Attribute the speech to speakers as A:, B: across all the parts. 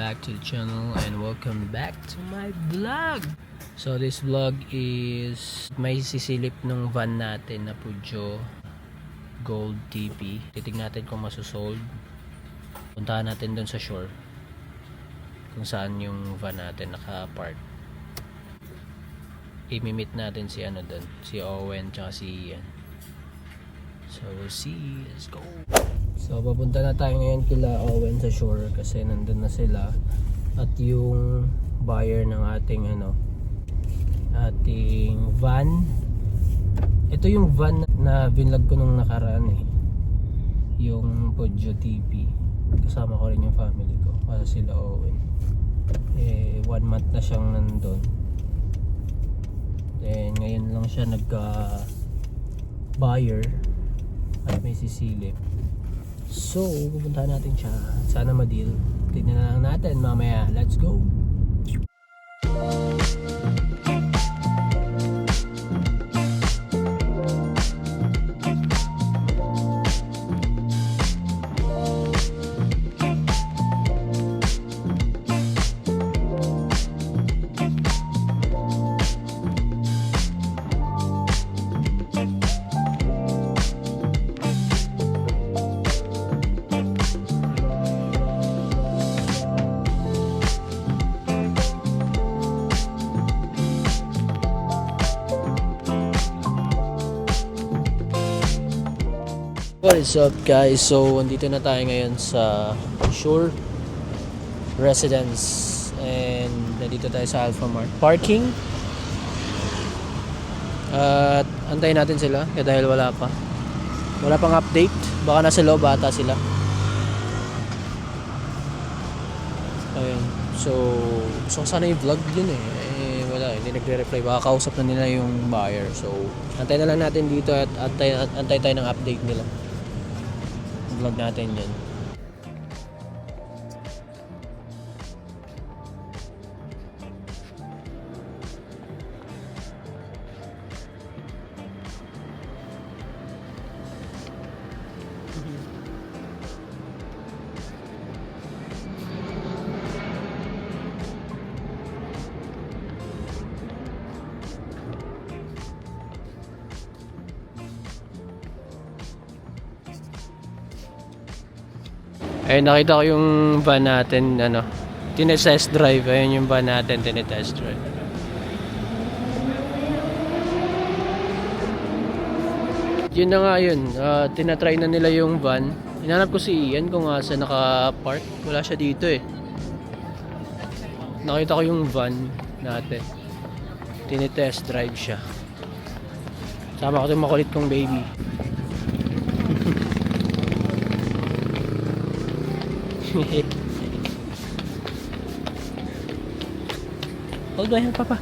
A: back to the channel and welcome back to my vlog. So this vlog is may sisilip ng van natin na Peugeot Gold TP. Titignan natin kung masusold. Puntahan natin doon sa shore kung saan yung van natin naka-park. I-meet natin si ano doon, si Owen tsaka si Ian. So we'll see, let's go. So papunta na tayo ngayon kila Owen sa shore kasi nandun na sila at yung buyer ng ating ating van. Ito yung van na vinlog ko nung nakaraan yung Peugeot TP. Kasama ko rin yung family ko para sila Owen. 1 month na siyang nandun. Then ngayon lang siya buyer at may sisilip. So pupuntahan natin siya, sana ma-deal. Tignan na lang natin mamaya. Let's go. What is up guys? So andito na tayo ngayon sa Shore Residence and nandito tayo sa Alpha Mart parking at antayin natin sila dahil wala pang update, baka nasa loob ata sila. Ayun, so gusto ko sana yung vlog yun wala, hindi nagre-reply, baka kausap na nila yung buyer. So antayin na lang natin dito at antay tayo ng update nila. Vlog natin yun. Ayun, nakita ko yung van natin, tinetest drive. Ayun yung van natin, tinetest drive. Yun na nga yun, tinatry na nila yung van. Hinanap ko si Ian kung saan naka-park. Wala siya dito Nakita ko yung van natin, tinetest drive siya. Sama ko yung makulit kong baby. Hold on, papa.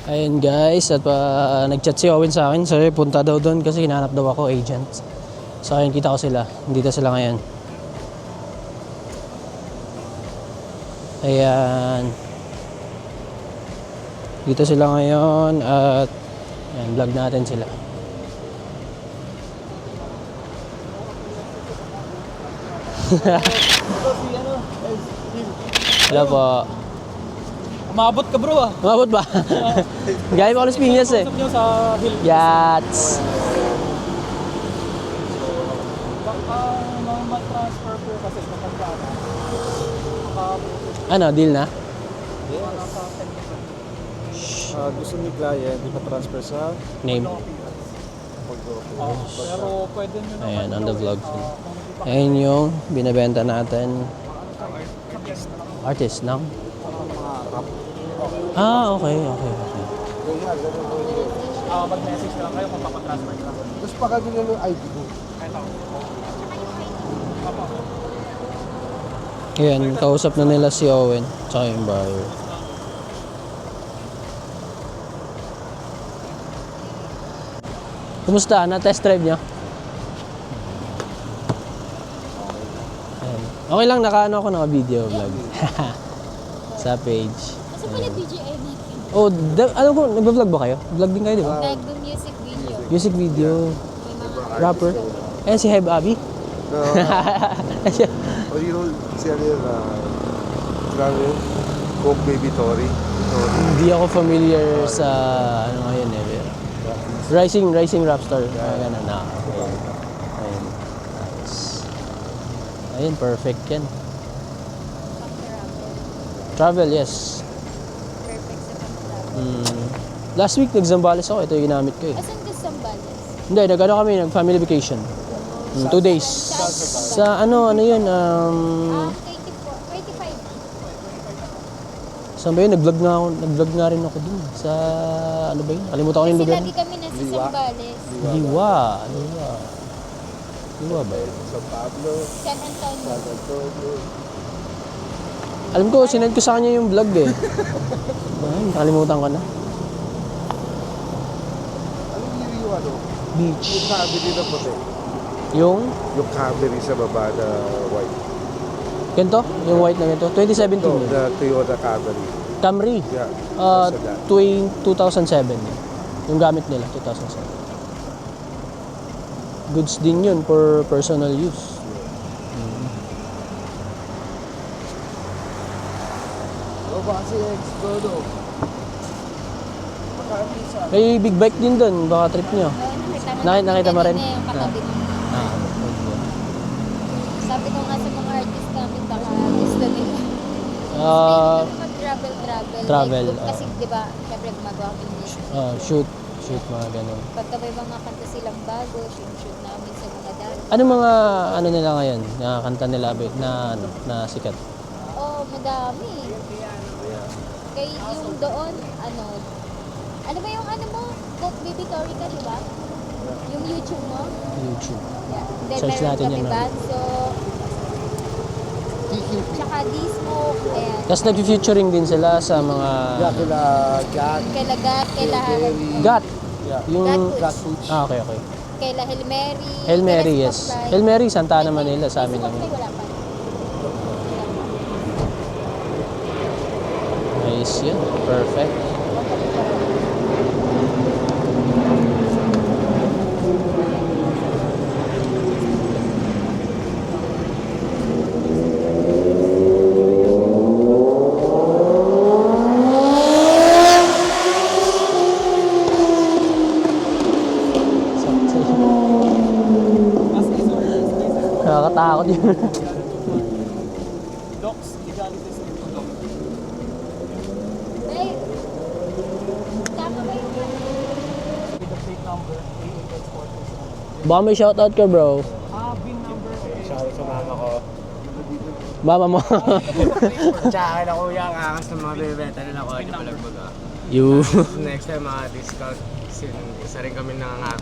A: Ayun guys, at nag-chat si Owen sa akin. Sabi punta daw doon kasi hinahanap daw ako agent. So ayun, kita ko sila. Dito sila ngayon. Ayan. Dito sila ngayon at ayan, vlog natin sila. Hello po.
B: Umabot ka bro
A: Umabot ba? Gaya mo Alas Piñas
B: Usap nyo sa hill.
A: Yats.
B: Baka ma-transfer po kasi matanda na.
A: Ano, deal na?
B: Yes. Gusto ni client, ipa-transfer sa
A: Name.
B: pero pwede nyo naman.
A: Ayan, on the vlog. Ayan yung binibenta natin. Artist, no? Okay.
B: Mag-message na lang kayo kung papatransfer nyo lang.
C: Tapos pakagin nyo yung ID mo.
A: Ayan, kausap na nila si Owen tsaka yung buyer. Kumusta? Na-test drive nyo? Ayan. Okay lang, naka-video vlog. Sa page.
D: Kasi pala DJI natin.
A: Oh, alam ko, nag-vlog ba kayo? Vlog din kayo, di ba?
D: Nag-music video.
A: Music video.
D: May mga
A: Rapper. Ayan si Heb Abby.
B: No, o yun, si ano yun, grabe, Coke Baby Tori.
A: Hindi ako familiar sa ano ngayon eh. Pero Rising Rapstar. Ganun na. Okay. Ayun. Nice. Ayun, perfect yan. Travel, yes.
D: Perfect sa pang-travel.
A: Last week, nag-Zambales ako. Ito yung ginamit ko eh.
D: Asan ka sa Sambales?
A: Hindi, nag-ano kami, nag-family vacation. 2 days. Sa ano yun,
D: 25.
A: saan ba yun? Nag-vlog nga rin ako dun. Sa, ano ba yun? Kalimutan ko yung
D: Kasi
A: lugar.
D: lagi kami nasa Sambales.
A: Liwa ba yun?
B: San Pablo,
D: San Antonio.
B: San Antonio.
A: Alam ko, sinend ko sa kanya yung vlog eh. Ay, nakalimutan ko na.
B: Anong year yung ano?
A: Beach.
B: Yung Camry na puti.
A: Yung,
B: Yung Camry sa baba na white.
A: ganito? Yung white na ganito? 2017
B: Ito,
A: yun.
B: na Toyota Camry.
A: Camry.
B: Yeah.
A: Uh,
B: Sa daan.
A: 2007. Yung gamit nila, 2007. Goods din yun for personal use.
B: O baka si X-Dodo. Makami sa...
A: May big bike din dun, baka trip nyo. Nakita mo rin?
D: Kanina yung katabi mo.
A: Okay.
D: Sabi ko nga sa mga artist namin, baka gusto nila.
A: Ah,
D: Travel.
A: travel,
D: Like, kasi di ba, syempre gumagawa kami music.
A: shoot, mga ganun.
D: Pagka may mga kanta silang bago, shoot namin sa mga dati.
A: Ano mga ano nila ngayon? Na kanta nila na sikat?
D: Oh, madami. Kay yung doon, ano ba yung ano mo? Coke Baby Tori ka, di ba? Yung YouTube mo?
A: YouTube.
D: Yeah. Then
A: Search
D: meron
A: natin
D: kami
A: yan, no?
D: Banso, tsaka D-Smoke, ayan.
A: Tapos nag-featuring din sila sa mga
B: Yeah, kila Jack.
D: Kay Lagat, kay Lahat,
A: GAT.
B: Yeah.
A: Yung
D: Gat
B: Foods.
A: okay.
D: kay La Hail Mary.
A: Hail Mary,
D: kay La
A: yes.
D: Smoke Fry.
A: Hail Mary, Santa Ana, Manila, sa amin lang.
D: Smoke Fry, wala pa.
A: Nice yun. Perfect. Nakakatakot yun.
D: Ay, tama ba yung
A: Baka may shoutout ka, bro.
C: Shoutout sa mama ko.
A: Mama mo.
C: Tsaka na kuya, ang angas ng mga bebenta nila ko. Ito palag baga.
A: You.
C: Next time, mga discount. Isa rin kami nangangarap.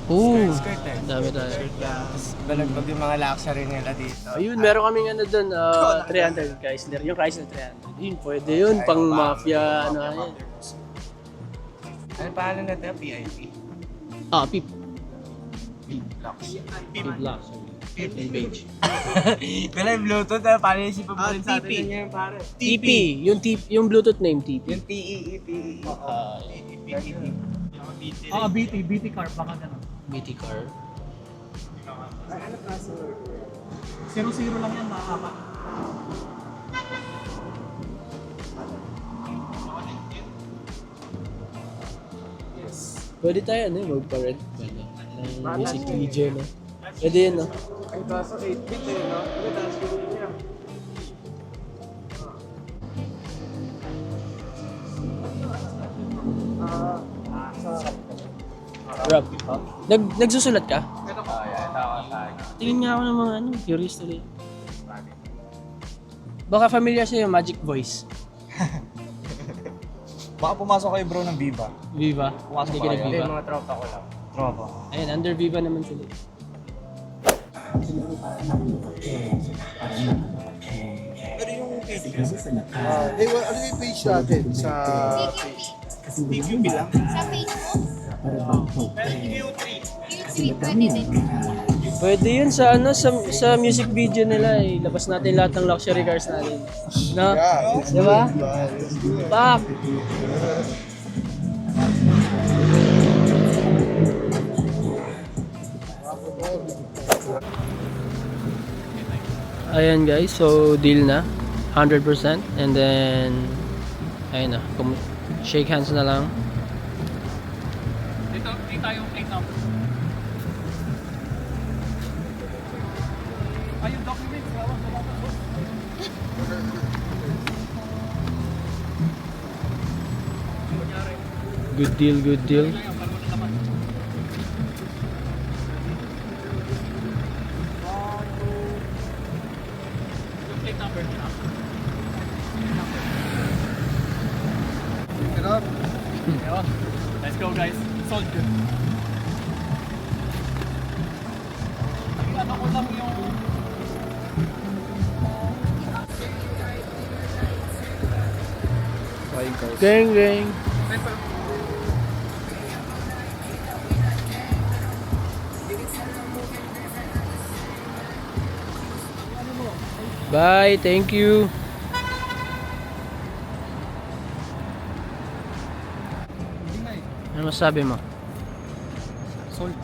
A: Ooh.
C: Skirt eh.
A: Dami tayo.
C: Tapos balagbag yung mga luxury nila dito.
A: Ayun, meron kaming ano dun, 300 Chrysler. Yung Chrysler 300. Yun, pwede yun. Pang mafia, ano yan.
C: Ano pangalan na ito? PIP?
A: Pip.
C: Lux.
A: Pip Lux. Pip Beige.
C: Kala yung Bluetooth, paano yung sipa pa rin sa atin yan, pare?
A: TP. Yung Bluetooth name, TP.
C: Yung TEE.
E: BT car, baka gano'n.
A: BT car.
E: 0-0 lang yan, makakapa.
A: Pwede tayo, magpa-red. Pwede. Ng music video, no? Pwede yun, no?
B: Ay, kaso 8-bit eh, no? Ano dance ko niya?
A: Rob. Nagsusulat ka? Tingin nga ako ng mga curious tuloy. Baka familiar sa'yo yung Magic Voice.
F: Baka pumasok kayo bro ng Viva.
A: Viva?
F: Pumasok
A: Hindi
F: ba
A: ka
F: kayo?
A: nag-Viva?
C: Mga tropa ko lang.
F: Tropa.
A: Ayun, under Viva naman sila.
F: Pero yung page
B: Ano yung page natin sa...
F: TQB lang.
D: sa page mo? Q3, pwede din.
A: Pwede yun sa sa music video nila eh. Labas natin lahat ng luxury cars natin. No?
B: Yeah.
A: Diba? Pak! Ayan guys, so deal na 100%, and then ayun na, shake hands na lang.
E: Dito yung plate number. Ay, yung documents. Hawak na lang.
A: Good deal, good deal.
E: Yung plate number nila. Ayun. Let's go guys. Sold good. Ano ko lang yung
B: Flying cars.
A: Gang, gang. Bye, thank you. Ano masabi mo?
E: sold.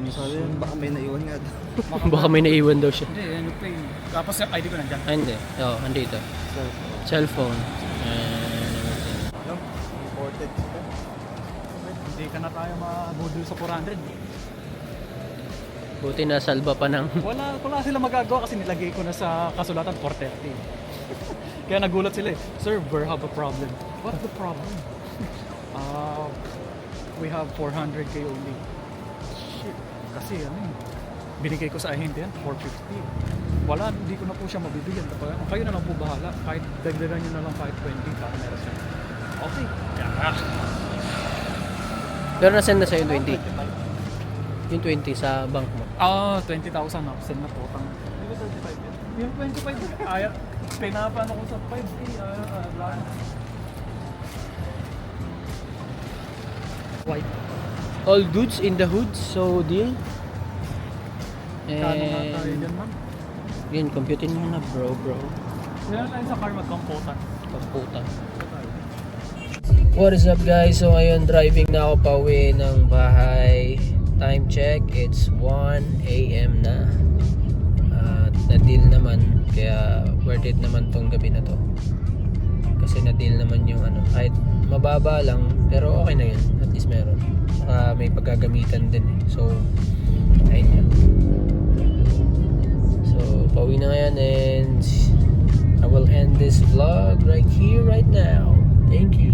B: Sabi yun, baka may naiwan nga.
A: Baka may naiwan daw siya.
E: Hindi, ano pa yun. Tapos yung ID ko nandyan.
A: Ah, hindi. Oo, andito. Cellphone. And everything.
B: Imported.
E: Hindi ka na tayo mabudol sa 400.
A: Buti na salba pa ng...
E: Wala sila magagawa kasi nilagay ko na sa kasulatan 430. Kaya nagulat sila eh. Sir, we have a problem. What's the problem? We have 400k only. Shit. Kasi binigay ko sa ahente yan, 450. Wala, hindi ko na po siya mabibigyan. Kayo na lang po bahala. Kahit dagdagan nyo na lang kahit 20 para meron siya. Okay. Yeah.
A: Pero nasend na sa'yo yung 20. Yung 20 sa bank mo.
E: 20,000 na. Send na po. Hindi ba 35 yun? Yung 25 yun. Pinapan ako sa 5K. White.
A: All goods in the hood, so deal.
E: Kano nga tayo
A: And
E: dyan, ma'am?
A: yun, computein mo na bro.
E: Kailan tayo sa car mag-computan?
A: Pagputa. What is up guys? So ngayon driving na ako pa uwi ng bahay. Time check, it's 1 AM na. At na-deal naman, kaya worth it naman tong gabi na to. Kasi na-deal naman yung kahit mababa lang, pero okay na yun. At least meron. May paggagamitan din eh. So, ayun yan. So, pauwi na ngayon and I will end this vlog right here, right now. Thank you.